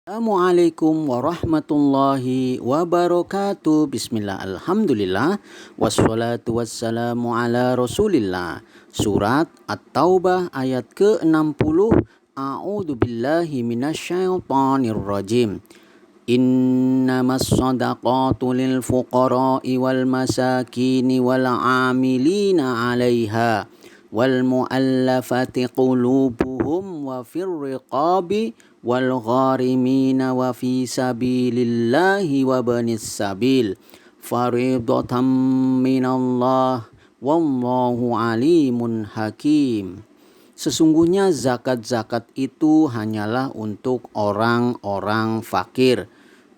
Assalamualaikum warahmatullahi wabarakatuh. Bismillah, alhamdulillah, wassalatu wassalamu ala rasulillah. Surat At-Taubah ayat ke-60. A'udzu billahi minasyaitonir rajim. Innamas shadaqatu lil fuqara'i wal masakini wal 'amilina 'alaiha wal mu'allafati qulubuhum wa fir riqabi wal gharimina wa fi sabilillahi wa banis sabil faridatan minallah wallahu alimun hakim. Sesungguhnya zakat-zakat itu hanyalah untuk orang-orang fakir,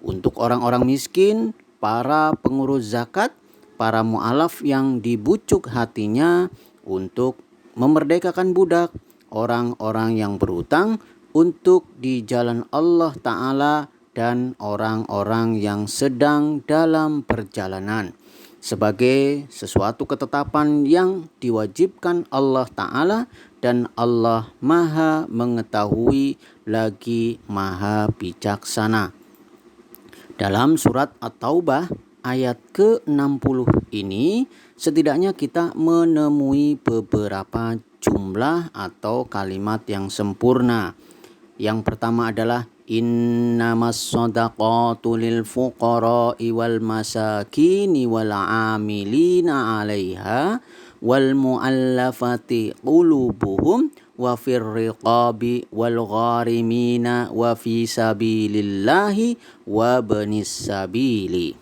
untuk orang-orang miskin, para pengurus zakat, para mu'alaf yang dibucuk hatinya untuk memerdekakan budak, orang-orang yang berhutang untuk di jalan Allah Ta'ala, dan orang-orang yang sedang dalam perjalanan, sebagai sesuatu ketetapan yang diwajibkan Allah Ta'ala, dan Allah Maha Mengetahui lagi Maha Bijaksana. Dalam surat At-Taubah ayat ke-60 ini setidaknya kita menemui beberapa jumlah atau kalimat yang sempurna. Yang pertama adalah innamas shadaqatu lil fuqara'i wal masakini wal 'amilina 'alaiha wal mu'allafati qulubuhum wa fir riqabi wal gharimina wa fi sabilillahi wa banis sabili.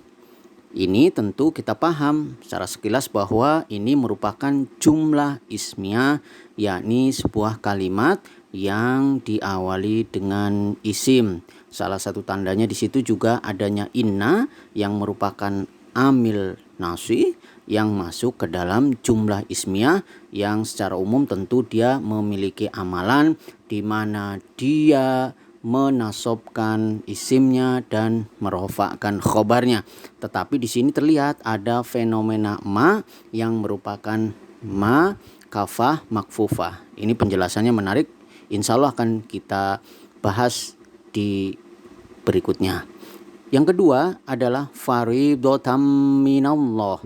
Ini tentu kita paham secara sekilas bahwa ini merupakan jumlah ismiyah, yakni sebuah kalimat yang diawali dengan isim. Salah satu tandanya di situ juga adanya inna yang merupakan amil nasih yang masuk ke dalam jumlah ismiyah, yang secara umum tentu dia memiliki amalan di mana dia menasobkan isimnya dan merofakkan khobarnya. Tetapi di sini terlihat ada fenomena ma yang merupakan ma kafah makfufah. Ini penjelasannya menarik, insya Allah akan kita bahas di berikutnya. Yang kedua adalah faridatan minallah.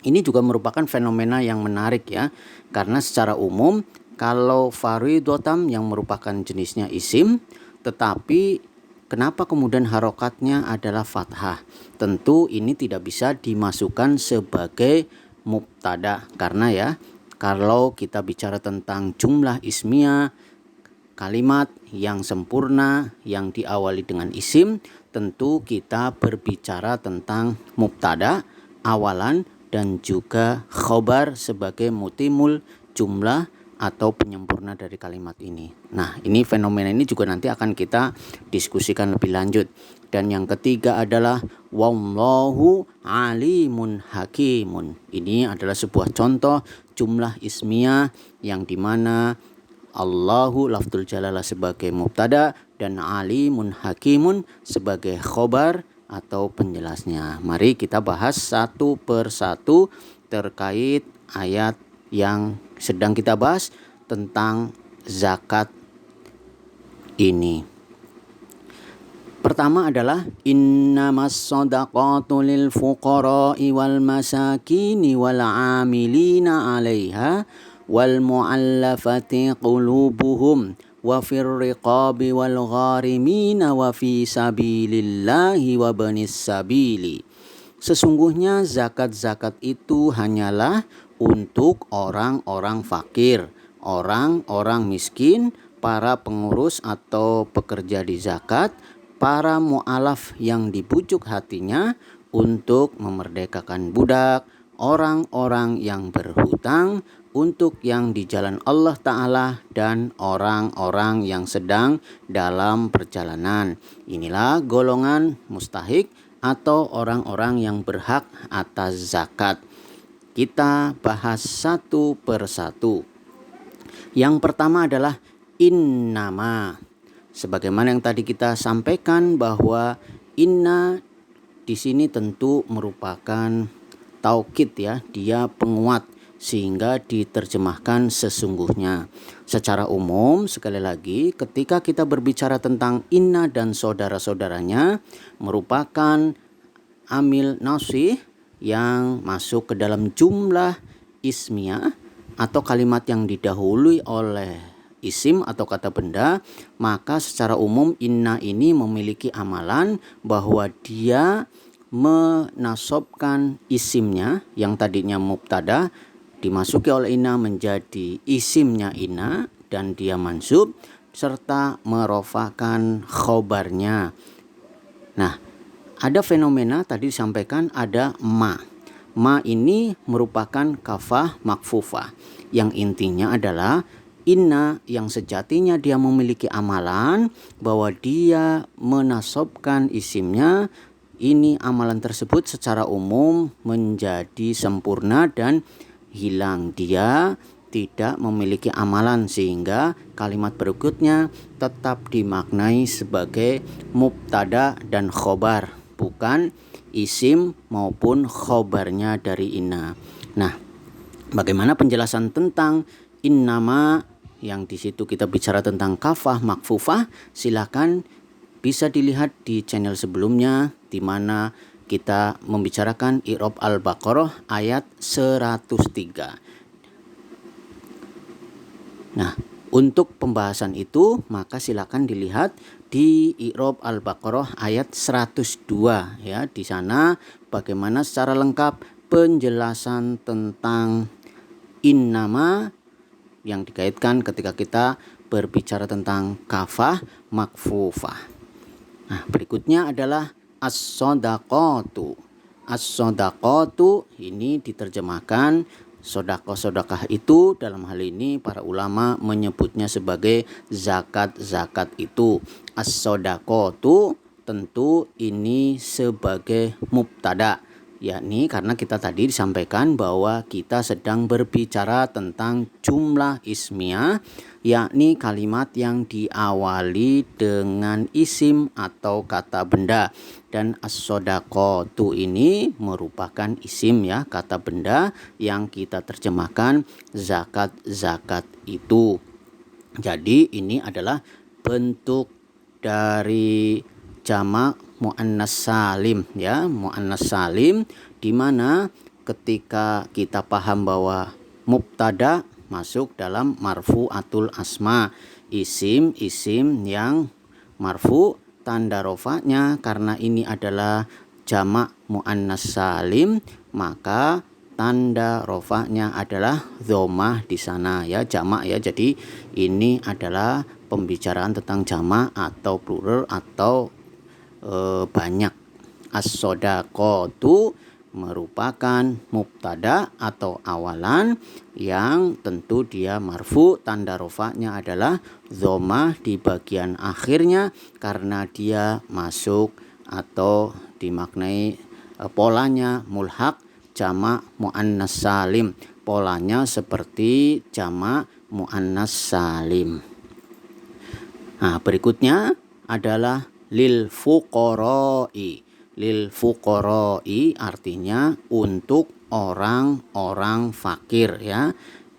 Ini juga merupakan fenomena yang menarik ya, karena secara umum kalau faridatan yang merupakan jenisnya isim, tetapi kenapa kemudian harokatnya adalah fathah? Tentu ini tidak bisa dimasukkan sebagai mubtada, karena ya kalau kita bicara tentang jumlah ismiyah, kalimat yang sempurna yang diawali dengan isim, tentu kita berbicara tentang mubtada, awalan, dan juga khobar sebagai mutimul jumlah atau penyempurna dari kalimat ini. Nah, ini fenomena ini juga nanti akan kita diskusikan lebih lanjut. Dan yang ketiga adalah wallahu alimun hakimun. Ini adalah sebuah contoh jumlah ismiyah yang dimana Allahu lafdzul jalalah sebagai mubtada dan alimun hakimun sebagai khobar atau penjelasnya. Mari kita bahas satu persatu terkait ayat yang sedang kita bahas tentang zakat ini. Pertama adalah innamas shadaqatu lil fuqara'i wal masakini wal 'amilina 'alaiha wal mu'allafati qulubuhum wa fir riqabi wal gharimina wa fi sabilillahi wa banis sabili. Sesungguhnya zakat-zakat itu hanyalah untuk orang-orang fakir, orang-orang miskin, para pengurus atau pekerja di zakat, para mu'alaf yang dibujuk hatinya untuk memerdekakan budak, orang-orang yang berhutang untuk yang di jalan Allah Ta'ala, dan orang-orang yang sedang dalam perjalanan. Inilah golongan mustahik atau orang-orang yang berhak atas zakat. Kita bahas satu persatu. Yang pertama adalah innama. Sebagaimana yang tadi kita sampaikan bahwa inna di sini tentu merupakan taukid ya, dia penguat, sehingga diterjemahkan sesungguhnya. Secara umum, sekali lagi, ketika kita berbicara tentang inna dan saudara-saudaranya merupakan amil nasih yang masuk ke dalam jumlah ismiyah atau kalimat yang didahului oleh isim atau kata benda, maka secara umum inna ini memiliki amalan bahwa dia menasobkan isimnya yang tadinya mubtada dimasuki oleh inna menjadi isimnya inna dan dia mansub serta merofakan khobarnya. Nah, ada fenomena tadi disampaikan ada ma. Ma ini merupakan kafah makfufah yang intinya adalah inna yang sejatinya dia memiliki amalan bahwa dia menasobkan isimnya. Ini amalan tersebut secara umum menjadi sempurna dan hilang. Dia tidak memiliki amalan sehingga kalimat berikutnya tetap dimaknai sebagai mubtada dan khobar, bukan isim maupun khobarnya dari inna. Nah, bagaimana penjelasan tentang innama yang di situ kita bicara tentang kafah makfufah? Silakan bisa dilihat di channel sebelumnya di mana kita membicarakan i'rab Al-Baqarah ayat 103. Nah, untuk pembahasan itu maka silakan dilihat di i'rab Al-Baqarah ayat 102 ya. Di sana bagaimana secara lengkap penjelasan tentang innama yang dikaitkan ketika kita berbicara tentang kafah makfufah. Nah, berikutnya adalah as-sodaqatu. As-sodaqatu ini diterjemahkan sodaqah-sodaqah itu, dalam hal ini para ulama menyebutnya sebagai zakat-zakat itu. As-sodaqatu tentu ini sebagai mubtada, yakni karena kita tadi disampaikan bahwa kita sedang berbicara tentang jumlah ismiyah, yakni kalimat yang diawali dengan isim atau kata benda. Dan as-sodaqatu ini merupakan isim ya, kata benda yang kita terjemahkan zakat-zakat itu. Jadi ini adalah bentuk dari jamak muannas salim ya, muannas salim, di mana ketika kita paham bahwa mubtada masuk dalam marfu'atul asma, isim yang marfu, tanda rofanya karena ini adalah jamak muannas salim maka tanda rofanya adalah dhammah di sana ya, jamak ya. Jadi ini adalah pembicaraan tentang jamak atau plural atau banyak. As-sodaqatu merupakan mubtada atau awalan yang tentu dia marfu, tanda rofanya adalah dhammah di bagian akhirnya karena dia masuk atau dimaknai polanya mulhaq jamak muannas salim, polanya seperti jamak muannas salim. Nah, berikutnya adalah lil fuqara'i. Lil fuqara'i artinya untuk orang-orang fakir ya.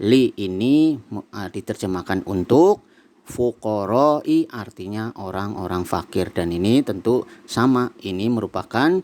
Li ini diterjemahkan untuk, fuqara'i artinya orang-orang fakir, dan ini tentu sama, ini merupakan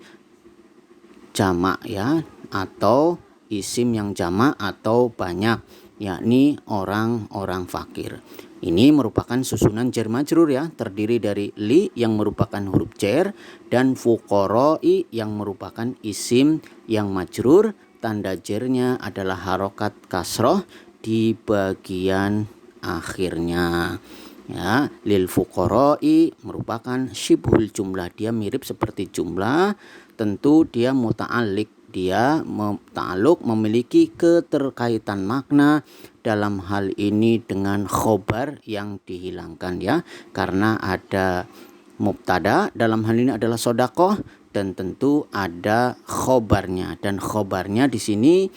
jamak ya atau isim yang jamak atau banyak, yakni orang-orang fakir. Ini merupakan susunan jar majrur ya, terdiri dari li yang merupakan huruf jar dan fuqara'i yang merupakan isim yang majrur, tanda jarnya adalah harokat kasroh di bagian akhirnya. Ya, lil fuqara'i merupakan syibhul jumlah, dia mirip seperti jumlah, tentu dia muta'alliq, dia ta'alluq memiliki keterkaitan makna dalam hal ini dengan khobar yang dihilangkan ya, karena ada mubtada dalam hal ini adalah sodaqoh dan tentu ada khobarnya, dan khobarnya di sini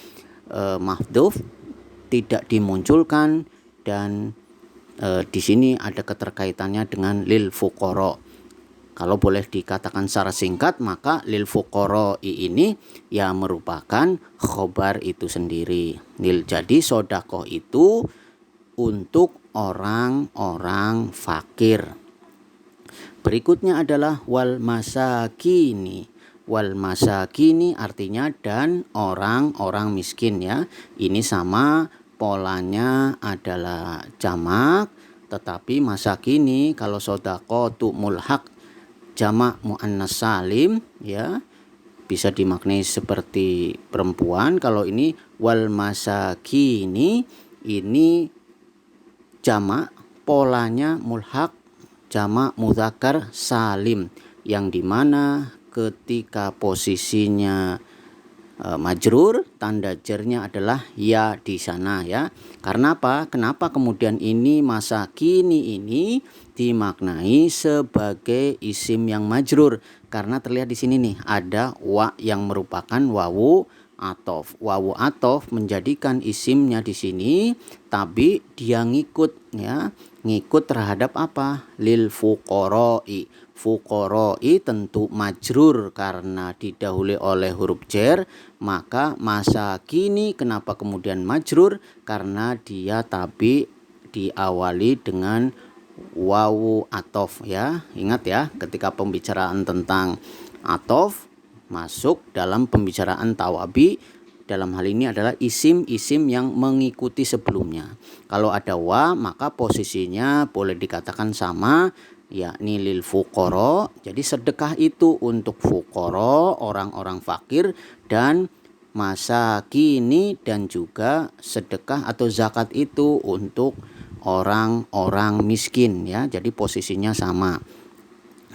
mahdhuf tidak dimunculkan, dan di sini ada keterkaitannya dengan lil fuqara. Kalau boleh dikatakan secara singkat, maka lil fuqara'i ini ya merupakan khobar itu sendiri. Jadi sodakoh itu untuk orang-orang fakir. Berikutnya adalah wal masakini. Wal masakini artinya dan orang-orang miskin ya. Ini sama, polanya adalah jamak, tetapi masakini kalau sodakoh tu mulhaq jamak muannas salim ya, bisa dimaknai seperti perempuan. Kalau ini wal masakini ini jamak, polanya mulhaq jamak mudzakkar salim, yang dimana ketika posisinya majrur, tanda jernya adalah ya di sana ya. Karena apa? Kenapa kemudian ini masakini ini dimaknai sebagai isim yang majrur? Karena terlihat di sini nih ada wa yang merupakan wawu atof. Wawu atof menjadikan isimnya di sini tapi dia ngikut ya. Ngikut terhadap apa? Lil fuqara'i. Fuqara'i tentu majrur karena didahului oleh huruf jar, maka masakini kenapa kemudian majrur? Karena dia tabi diawali dengan wawu atof ya. Ingat ya, ketika pembicaraan tentang atof masuk dalam pembicaraan tawabi, dalam hal ini adalah isim-isim yang mengikuti sebelumnya. Kalau ada wa, maka posisinya boleh dikatakan sama, yakni lil fuqara. Jadi sedekah itu untuk fuqara, orang-orang fakir, dan masakini, dan juga sedekah atau zakat itu untuk orang-orang miskin ya. Jadi posisinya sama.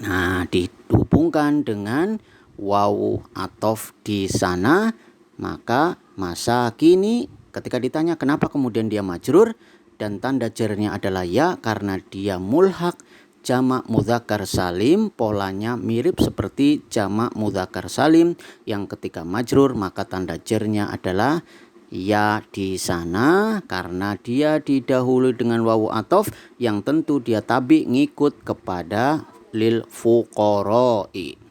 Nah, dihubungkan dengan wawu atof di sana, maka masakini ketika ditanya kenapa kemudian dia majrur dan tanda jarnya adalah ya, karena dia mulhaq jamak mudzakkar salim, polanya mirip seperti jamak mudzakkar salim yang ketika majrur maka tanda jarnya adalah ya di sana, karena dia didahului dengan wawu atof yang tentu dia tabi ngikut kepada lil fuqara'i.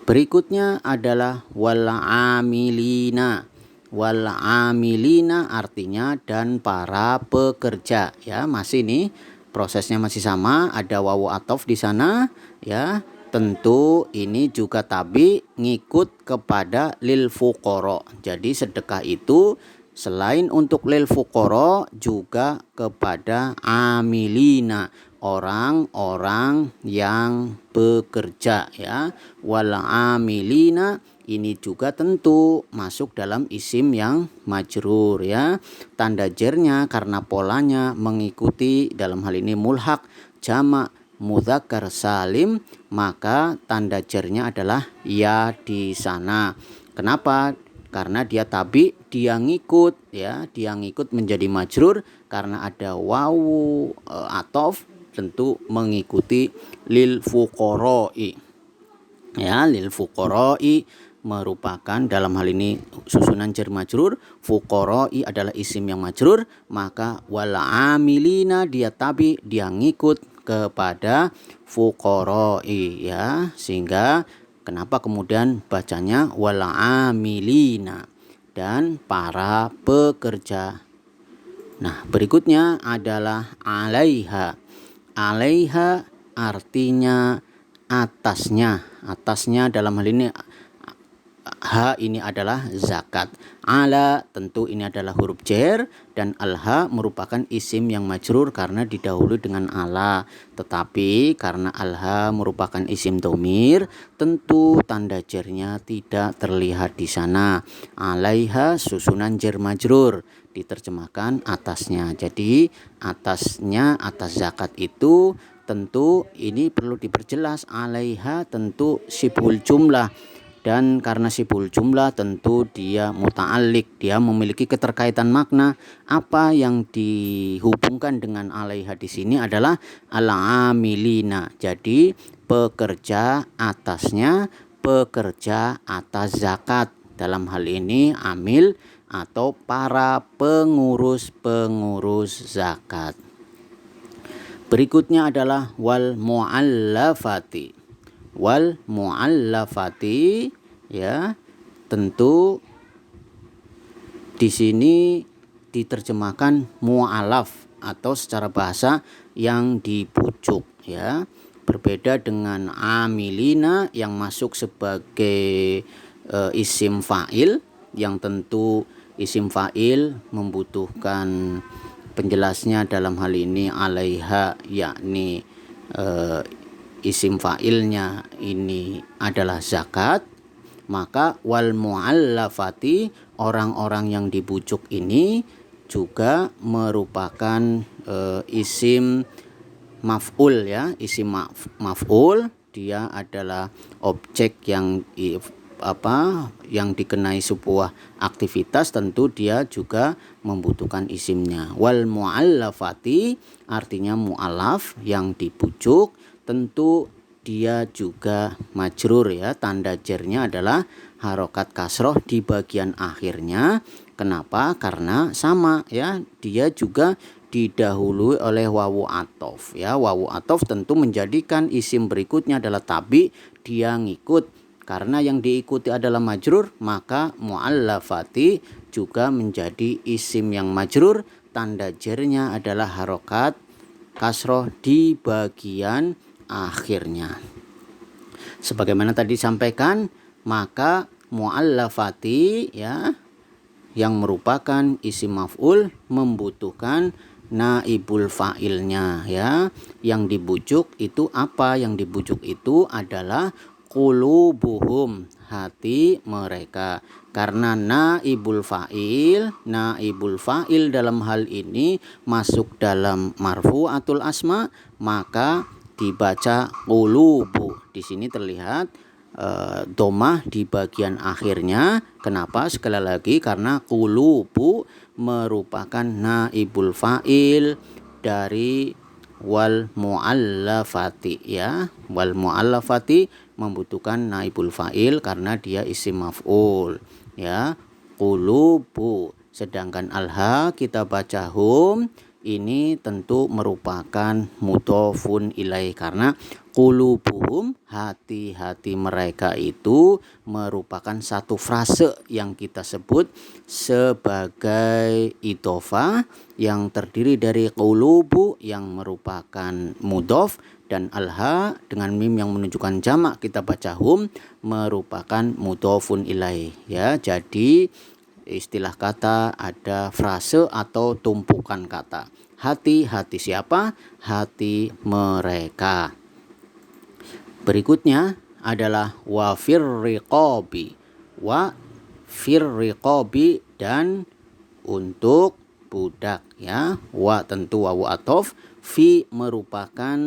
Berikutnya adalah wal amilina. Wal amilina artinya dan para pekerja ya. Masih nih prosesnya masih sama, ada wawu atof di sana ya. Tentu ini juga tabi ngikut kepada lil fuqara. Jadi sedekah itu selain untuk lil fuqara juga kepada amilina, orang-orang yang bekerja ya. Wal amilina ini juga tentu masuk dalam isim yang majrur ya. Tanda jernya karena polanya mengikuti dalam hal ini mulhaq jamak mudzakkar salim, maka tanda jernya adalah ya di sana. Kenapa? Karena dia tabi, dia ngikut ya, dia ngikut menjadi majrur karena ada wawu atof, tentu mengikuti lil fuqara'i ya. Lil fuqara'i merupakan dalam hal ini susunan jar majrur, fuqara'i adalah isim yang majrur, maka wal amilina dia tabi, dia ngikut kepada fuqara'i ya. Sehingga kenapa kemudian bacanya wal amilina dan para pekerja. Nah, berikutnya adalah alaiha. Alaiha artinya atasnya. Atasnya dalam hal ini ha ini adalah zakat. Ala tentu ini adalah huruf jar, dan alha merupakan isim yang majrur karena didahului dengan ala. Tetapi karena alha merupakan isim dhamir, tentu tanda jarnya tidak terlihat di sana. Alaiha susunan jar majrur, diterjemahkan atasnya. Jadi atasnya, atas zakat itu tentu ini perlu diperjelas, alaiha tentu sibul jumlah. Dan karena sibul jumlah tentu dia muta'alliq, dia memiliki keterkaitan makna. Apa yang dihubungkan dengan alaiha di sini adalah al-amilina. Jadi pekerja atasnya, pekerja atas zakat. Dalam hal ini amil atau para pengurus-pengurus zakat. Berikutnya adalah wal muallafati. Wal muallafati, ya, tentu di sini diterjemahkan mu'alaf atau secara bahasa yang dibujuk, ya. Berbeda dengan amilina yang masuk sebagai isim fa'il, yang tentu isim fa'il membutuhkan penjelasnya dalam hal ini alaiha, yakni isim fa'ilnya ini adalah zakat. Maka wal muallafati, orang-orang yang dibujuk ini juga merupakan isim maf'ul, ya, isim maf'ul. Dia adalah objek yang yang dikenai sebuah aktivitas, tentu dia juga membutuhkan isimnya. Wal muallafati artinya mu'alaf, yang dibujuk, tentu dia juga majrur, ya. Tanda jernya adalah harokat kasroh di bagian akhirnya. Kenapa? Karena sama, ya, dia juga didahului oleh wawu atof, ya. Wawu atof tentu menjadikan isim berikutnya adalah tabi, dia ngikut. Karena yang diikuti adalah majrur, maka muallafati juga menjadi isim yang majrur. Tanda jernya adalah harokat kasroh di bagian akhirnya. Sebagaimana tadi disampaikan, maka muallafati, ya, yang merupakan isim maf'ul membutuhkan naibul fa'ilnya, ya. Yang dibujuk itu apa? Yang dibujuk itu adalah qulubuhum, hati mereka. Karena naibul fa'il dalam hal ini masuk dalam marfu'atul asma, maka dibaca qulubu. Di sini terlihat domah di bagian akhirnya. Kenapa? Sekali lagi, karena qulubu merupakan naibul fa'il dari wal muallafati, ya. Wal muallafati membutuhkan naibul fa'il karena dia isim maf'ul, ya. Qulubu. Sedangkan alha kita baca hum, ini tentu merupakan mudhofun ilaih, karena qulubuhum, hati-hati mereka itu merupakan satu frase yang kita sebut sebagai idhofah, yang terdiri dari qulubu yang merupakan mudhof, dan alha dengan mim yang menunjukkan jamak kita baca hum merupakan mudhofun ilaih, ya. Jadi istilah kata ada frase atau tumpukan kata. Hati-hati siapa? Hati mereka. Berikutnya adalah wa firriqabi. Wa firriqabi, dan untuk budak, ya. Wa tentu wawu atof, fi merupakan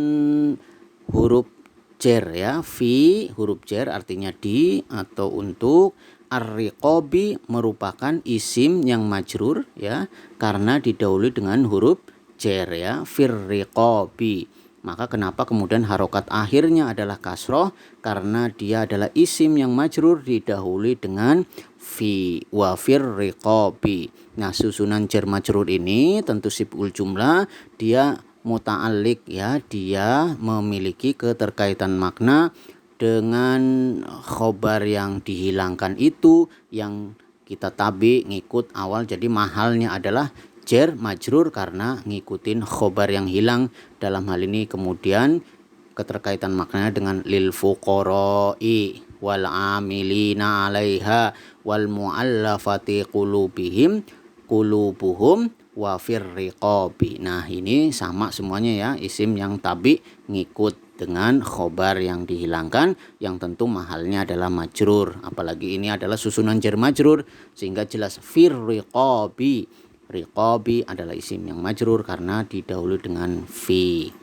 huruf jar, ya. Fi huruf jar artinya di atau untuk. Ar-riqabi merupakan isim yang majrur, ya, karena didahului dengan huruf jar, ya. Firriqabi. Maka kenapa kemudian harokat akhirnya adalah kasroh? Karena dia adalah isim yang majrur didahului dengan fi. Wa firriqabi. Nah, susunan jar majrur ini tentu siful jumlah, dia muta'alliq, ya. Dia memiliki keterkaitan makna dengan khobar yang dihilangkan itu, yang kita tabi ngikut awal. Jadi mahalnya adalah jar majrur karena ngikutin khobar yang hilang. Dalam hal ini kemudian keterkaitan maknanya dengan lil fuqara'i wal amilina 'alaiha wal muallafati qulubuhum wa firriqabi. Nah, ini sama semuanya, ya, isim yang tabi ngikut dengan khobar yang dihilangkan, yang tentu mahalnya adalah majrur. Apalagi ini adalah susunan jar majrur, sehingga jelas firriqabi. Riqabi adalah isim yang majrur karena didahului dengan fi.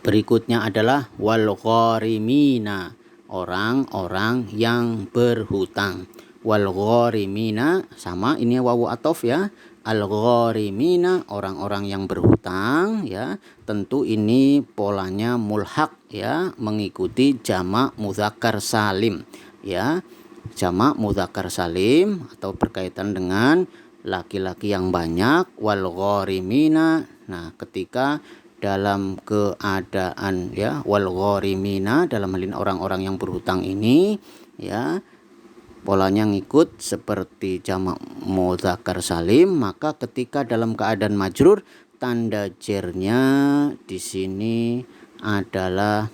Berikutnya adalah wal gharimina, orang-orang yang berhutang. Wal gharimina sama, ini wawu atof, ya. Al gharimina, orang-orang yang berhutang, ya. Tentu ini polanya mulhaq, ya, mengikuti jamak mudzakkar salim, ya. Jamak mudzakkar salim atau berkaitan dengan laki-laki yang banyak. Wal gharimina. Nah, ketika dalam keadaan ya wal gharimina, dalam hal ini orang-orang yang berhutang ini ya, polanya ngikut seperti jamak mudzakkar salim, maka ketika dalam keadaan majrur tanda jernya di sini adalah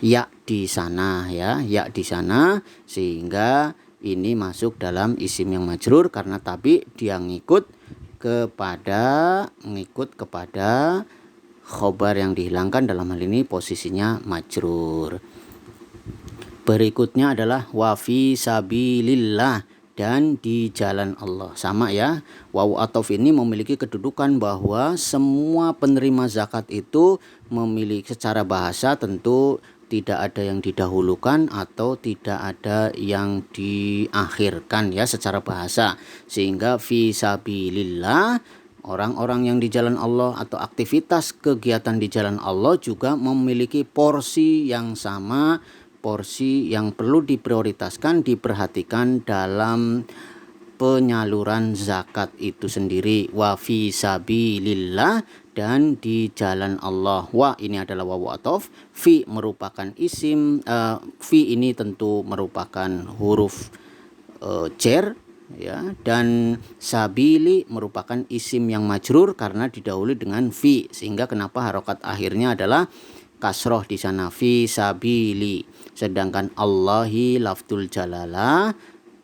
ya di sana ya, ya di sana, sehingga ini masuk dalam isim yang majrur karena tapi dia ngikut kepada khobar yang dihilangkan, dalam hal ini posisinya majrur. Berikutnya adalah wa fi sabilillah, dan di jalan Allah. Sama ya, wawu ataf ini memiliki kedudukan bahwa semua penerima zakat itu memiliki, secara bahasa tentu tidak ada yang didahulukan atau tidak ada yang diakhirkan ya secara bahasa, sehingga fi sabilillah, orang-orang yang di jalan Allah atau aktivitas kegiatan di jalan Allah juga memiliki porsi yang sama, porsi yang perlu diprioritaskan, diperhatikan dalam penyaluran zakat itu sendiri. Wa fi sabilillah, dan di jalan Allah. Wa ini adalah wawu ataf, fi merupakan isim, fi ini tentu merupakan huruf jar ya, dan sabili merupakan isim yang majrur karena didahului dengan fi, sehingga kenapa harokat akhirnya adalah kasroh di sana, fi sabili. Sedangkan Allahi lafdul jalalah,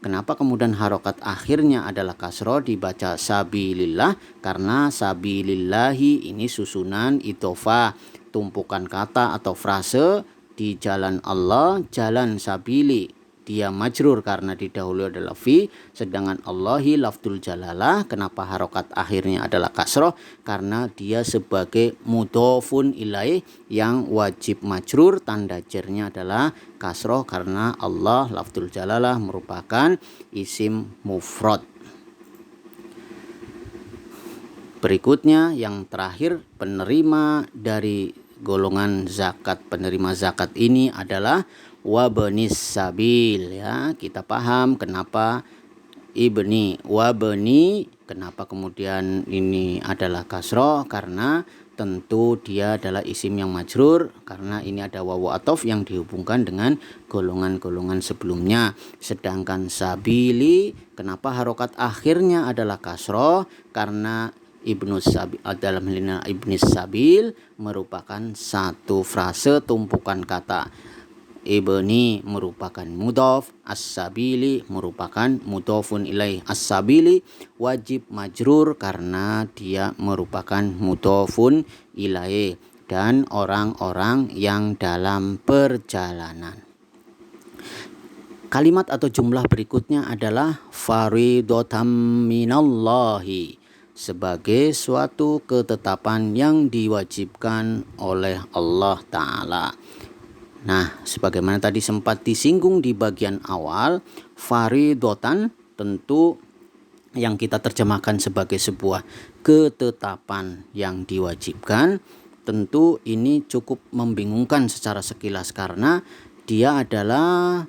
kenapa kemudian harokat akhirnya adalah kasroh dibaca sabilillah? Karena sabilillahi ini susunan idhofah, tumpukan kata atau frase di jalan Allah, jalan sabili dia majrur karena didahului adalah fi, sedangkan Allahi lafdul jalalah, kenapa harokat akhirnya adalah kasroh? Karena dia sebagai mudhofun ilaih yang wajib majrur, tanda jarnya adalah kasroh karena Allah lafdul jalalah merupakan isim mufrad. Berikutnya yang terakhir, penerima dari golongan zakat, penerima zakat ini adalah wabnis sabil ya. Kita paham kenapa ibni, wabni, kenapa kemudian ini adalah kasroh, karena tentu dia adalah isim yang majrur karena ini ada wawu ataf yang dihubungkan dengan golongan-golongan sebelumnya. Sedangkan sabili, kenapa harokat akhirnya adalah kasroh? Karena ibnu sabil, dalam lina ibnis sabil merupakan satu frase tumpukan kata. Ibni merupakan mudhof, as-sabili merupakan mudhofun ilaih. As-sabili wajib majrur karena dia merupakan mudhofun ilaih, dan orang-orang yang dalam perjalanan. Kalimat atau jumlah berikutnya adalah faridotam minallahi, sebagai suatu ketetapan yang diwajibkan oleh Allah Ta'ala. Nah, sebagaimana tadi sempat disinggung di bagian awal, faridotan tentu yang kita terjemahkan sebagai sebuah ketetapan yang diwajibkan, tentu ini cukup membingungkan secara sekilas karena dia adalah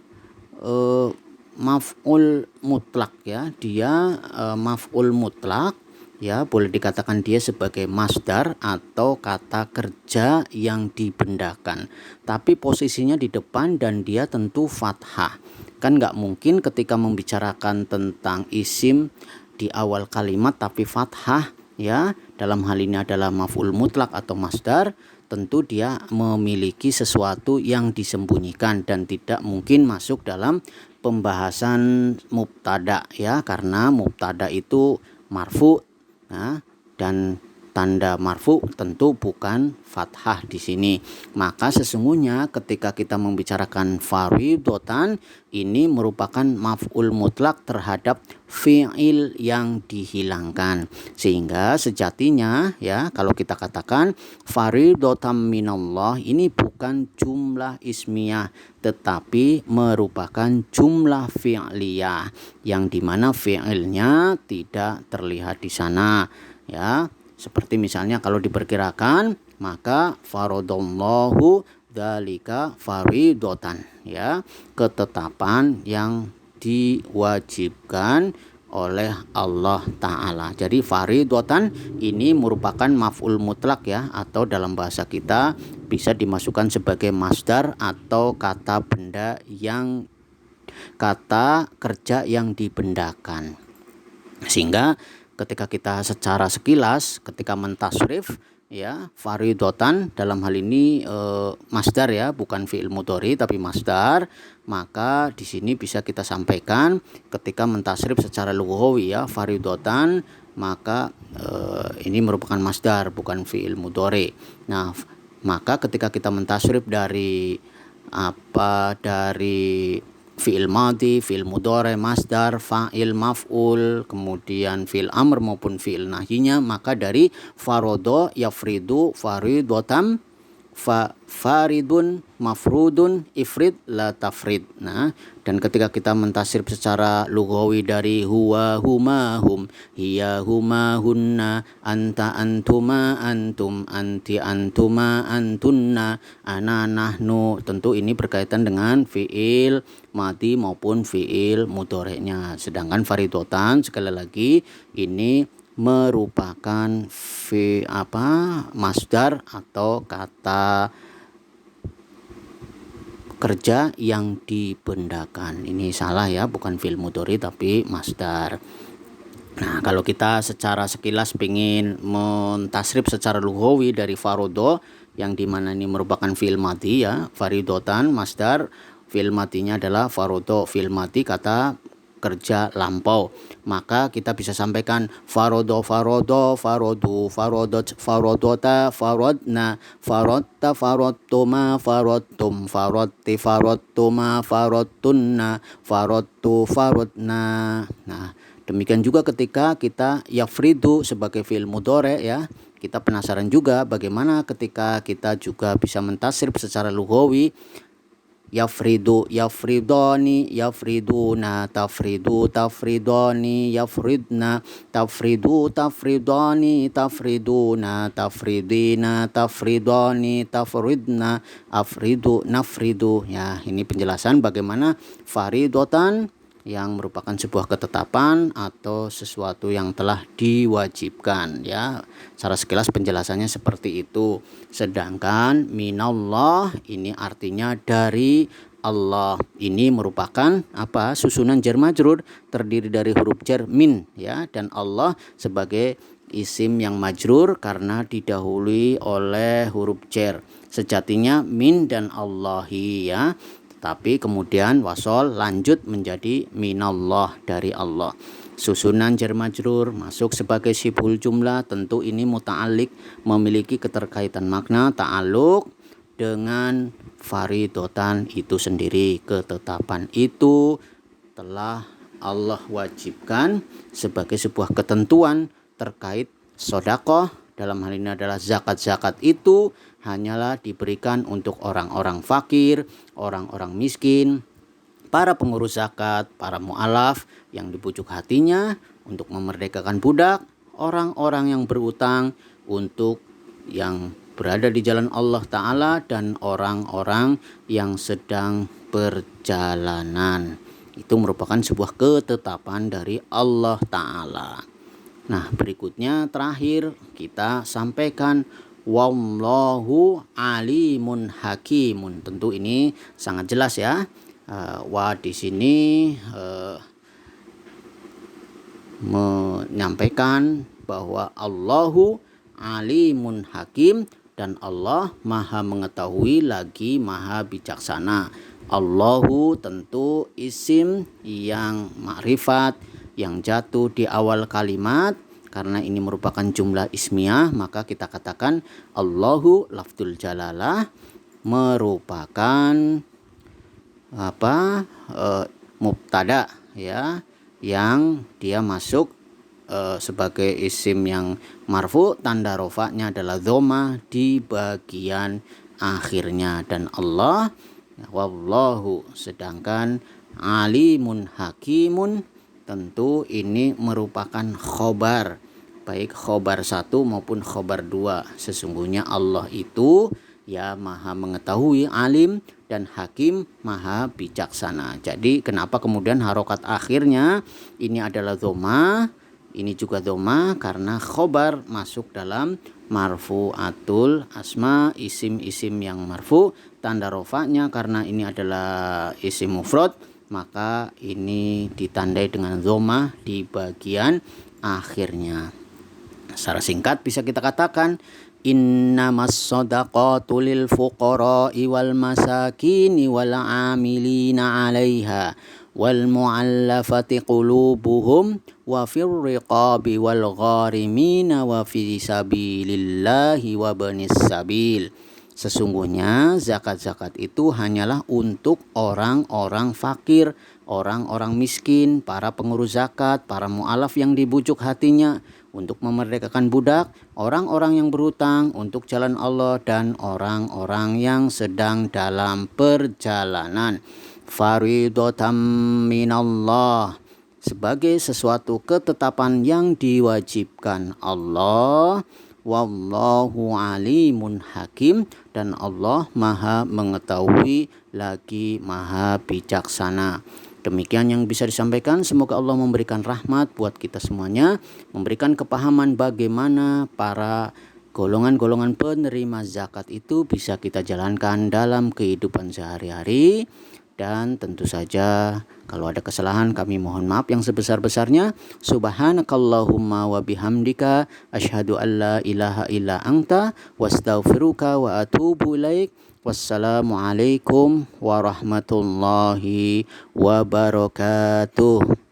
maf'ul mutlak ya, dia maf'ul mutlak ya, boleh dikatakan dia sebagai masdar atau kata kerja yang dibendakan, tapi posisinya di depan dan dia tentu fathah. Kan nggak mungkin ketika membicarakan tentang isim di awal kalimat tapi fathah ya, dalam hal ini adalah maf'ul mutlak atau masdar, tentu dia memiliki sesuatu yang disembunyikan dan tidak mungkin masuk dalam pembahasan mubtada ya, karena mubtada itu marfu. Nah, dan tanda marfu tentu bukan fathah di sini. Maka sesungguhnya ketika kita membicarakan faridotan, ini merupakan maf'ul mutlak terhadap fi'il yang dihilangkan. Sehingga sejatinya ya, kalau kita katakan faridotam minallah, ini bukan jumlah ismiyah tetapi merupakan jumlah fi'liyah yang dimana fi'ilnya tidak terlihat di sana ya. Seperti misalnya kalau diperkirakan, maka faradallahu dzalika faridotan ya, ketetapan yang diwajibkan oleh Allah Ta'ala. Jadi faridotan ini merupakan maf'ul mutlak ya, atau dalam bahasa kita bisa dimasukkan sebagai masdar atau kata kerja yang dibendakan. Sehingga ketika kita secara sekilas ketika mentasrif ya, faridotan dalam hal ini masdar ya, bukan fi'il mudhari tapi masdar, maka di sini bisa kita sampaikan ketika mentasrif secara lughawi ya, faridotan, maka ini merupakan masdar bukan fi'il mudhari. Nah, maka ketika kita mentasrif dari fi'il madhi, fi'il mudhari, masdar, fa'il, maf'ul, kemudian fi'il amr maupun fi'il nahyinya, maka dari farodo, yafridu, faridotam, faridun, mafrudun, ifrid, la tafrid. Nah, dan ketika kita mentasrif secara lughawi dari huwa, huma, hum, hiya, huma, hunna, anta, antuma, antum, anti, antuma, antunna, ana, nahnu, tentu ini berkaitan dengan fi'il madhi maupun fi'il mudhari'nya. Sedangkan faridotan sekali lagi ini merupakan masdar atau kata kerja yang dibendakan. Ini salah ya, bukan fi'il mudhari tapi masdar. Nah, kalau kita secara sekilas ingin mentasrif secara lughawi dari farodo, yang dimana ini merupakan fi'il madhi ya, faridotan masdar, fi'il madhinya adalah farodo, fi'il madhi kata kerja lampau, maka kita bisa sampaikan farodo, farodu, farodot, farodota, farodna, farodta, farodtuma, farodtum, farodti, farodtuma, farodtunna, farodtu, farodna. Nah, demikian juga ketika kita yafridu sebagai fi'il mudhari ya, kita penasaran juga bagaimana ketika kita juga bisa mentasrif secara lughawi yafridu, yafridoni, yafriduna, tafridu, tafridoni, yafridna, tafridu, tafridoni, tafriduna, tafridina, tafridoni, tafridna, afridu, nafridu. Ya, ini penjelasan bagaimana faridotan yang merupakan sebuah ketetapan atau sesuatu yang telah diwajibkan ya. Secara sekilas penjelasannya seperti itu. Sedangkan minallah ini artinya dari Allah. Ini merupakan susunan jar majrur terdiri dari huruf jar min ya, dan Allah sebagai isim yang majrur karena didahului oleh huruf jar. Sejatinya min dan Allahi ya, tapi kemudian wasol lanjut menjadi minallah, dari Allah. Susunan jar majrur masuk sebagai sibhul jumlah, tentu ini muta'alliq, memiliki keterkaitan makna ta'alluq dengan faridotan itu sendiri. Ketetapan itu telah Allah wajibkan sebagai sebuah ketentuan terkait sedekah. Dalam hal ini adalah zakat itu hanyalah diberikan untuk orang-orang fakir, orang-orang miskin, para pengurus zakat, para mu'alaf yang dibujuk hatinya untuk memerdekakan budak, orang-orang yang berutang untuk yang berada di jalan Allah Ta'ala, dan orang-orang yang sedang perjalanan. Itu merupakan sebuah ketetapan dari Allah Ta'ala. Nah, berikutnya terakhir kita sampaikan wallahu alimun hakimun. Tentu ini sangat jelas ya. Wa di sini menyampaikan bahwa Allahu alimun hakim, dan Allah maha mengetahui lagi maha bijaksana. Allahu tentu isim yang ma'rifat yang jatuh di awal kalimat. Karena ini merupakan jumlah ismiyah, maka kita katakan Allahu lafdzul jalalah merupakan mubtada ya, yang dia masuk sebagai isim yang marfu, tanda rofa'nya adalah dhamma di bagian akhirnya, dan Allah wallahu, sedangkan alimun hakimun tentu ini merupakan khobar, baik khobar 1 maupun khobar 2. Sesungguhnya Allah itu ya maha mengetahui, alim, dan Hakim maha bijaksana. Jadi kenapa kemudian harokat akhirnya ini adalah dhamma, ini juga dhamma, karena khobar masuk dalam marfu'atul asma, isim-isim yang marfu. Tanda rofaknya karena ini adalah isim mufrad, maka ini ditandai dengan dhamma di bagian akhirnya. Secara singkat bisa kita katakan innamas shadaqatu lil fuqara'i wal masakini wal 'amilina 'alaiha wal mu'allafati qulubuhum wa fir riqabi wal gharimina wa fi sabilillahi wa banis sabil. Sesungguhnya zakat-zakat itu hanyalah untuk orang-orang fakir, orang-orang miskin, para pengurus zakat, para mu'alaf yang dibujuk hatinya untuk memerdekakan budak, orang-orang yang berhutang untuk jalan Allah, dan orang-orang yang sedang dalam perjalanan. Faridotam minallah, sebagai sesuatu ketetapan yang diwajibkan Allah. Wallahu alimun hakim, dan Allah maha mengetahui lagi maha bijaksana. Demikian yang bisa disampaikan. Semoga Allah memberikan rahmat buat kita semuanya, memberikan kepahaman bagaimana para golongan-golongan penerima zakat itu bisa kita jalankan dalam kehidupan sehari-hari. Dan tentu saja kalau ada kesalahan kami mohon maaf yang sebesar-besarnya. Subhanakallahumma wa bihamdika asyhadu an la ilaha illa anta wastaghfiruka wa atubu ilaik. Wassalamualaikum warahmatullahi wabarakatuh.